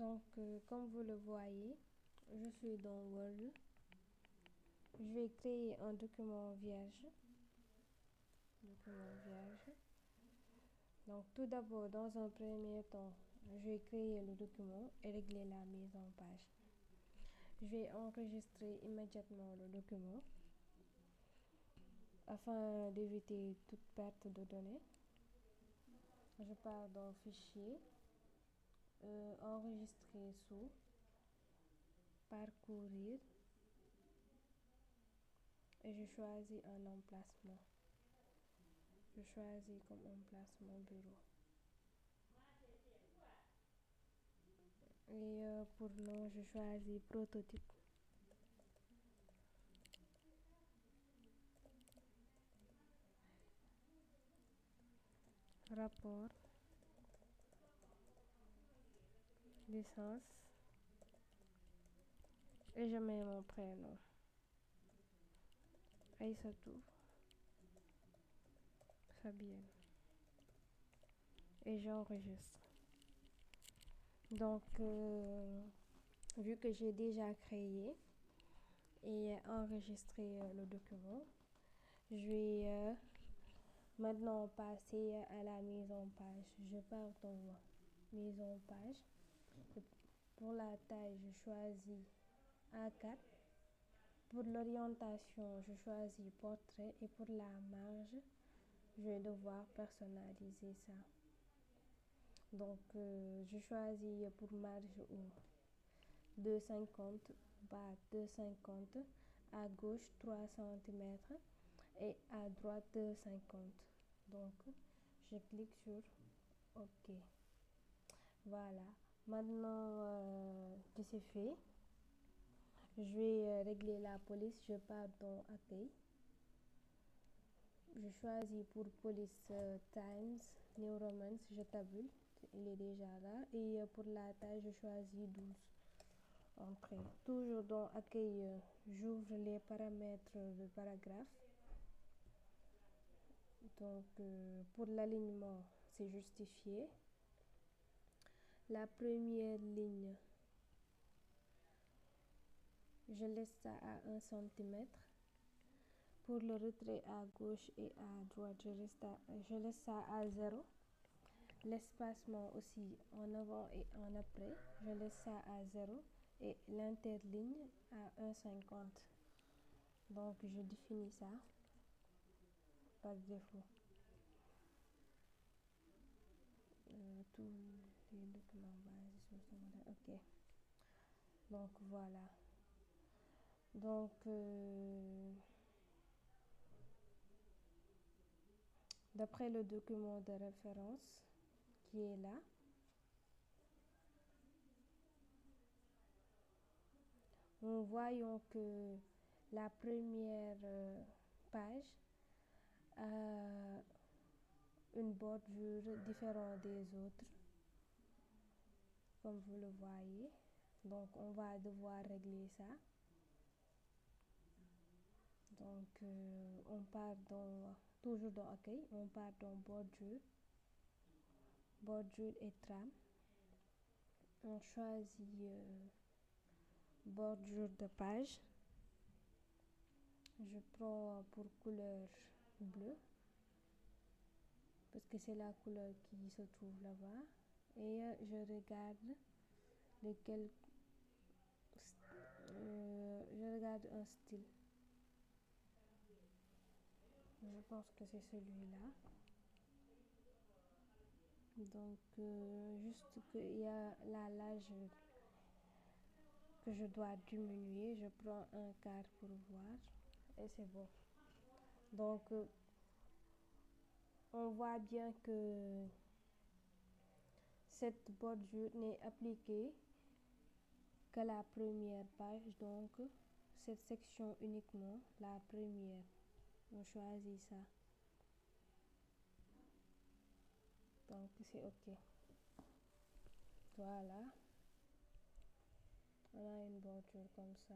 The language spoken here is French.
Donc, comme vous le voyez, je suis dans Word. Je vais créer un document vierge. Donc, tout d'abord, dans un premier temps, je vais créer le document et régler la mise en page. Je vais enregistrer immédiatement le document afin d'éviter toute perte de données. Je pars dans Fichier, Enregistrer sous, Parcourir et je choisis un emplacement. Je choisis comme emplacement bureau. Et pour nom, je choisis prototype. Rapport, licence et je mets mon prénom. Aïssatou Fabienne. Et j'enregistre. Donc, vu que j'ai déjà créé et enregistré le document, je vais maintenant passer à la mise en page. Je pars dans mise en page. Pour la taille, je choisis A4. Pour l'orientation, je choisis portrait et pour la marge, je vais devoir personnaliser ça. Donc, je choisis pour marge haut 2,50, bas 2,50, à gauche 3 cm et à droite 2,50. Donc, je clique sur OK. Voilà. Maintenant que c'est fait, je vais régler la police. Je pars dans Accueil. Je choisis pour police Times New Roman, je tabule, il est déjà là. Et pour la taille, je choisis 12. Entrée. Toujours dans Accueil, j'ouvre les paramètres de paragraphe. Donc, pour l'alignement, c'est justifié. La première ligne, je laisse ça à 1 cm. Pour le retrait à gauche et à droite, je laisse ça à 0. L'espacement aussi en avant et en après, je laisse ça à 0. Et l'interligne à 1,50. Donc, je définis ça par défaut. Tous les documents basés sur ce modèle. OK. Donc, voilà. Donc, d'après le document de référence qui est là, nous voyons que la première page a une bordure différente des autres, comme vous le voyez. Donc, on va devoir régler ça. Donc, on part toujours dans Accueil, on part dans bordure et trame. On choisit bordure de page. Je prends pour couleur bleue, parce que c'est la couleur qui se trouve là-bas. Et je regarde je regarde un style. Je pense que c'est celui-là. Donc, juste qu'il y a la large que je dois diminuer. Je prends un quart pour voir. Et c'est bon. Donc, on voit bien que cette bordure n'est appliquée que la première page. Donc, cette section uniquement, la première. On choisit ça. Donc, c'est OK. Voilà. On a une bordure comme ça.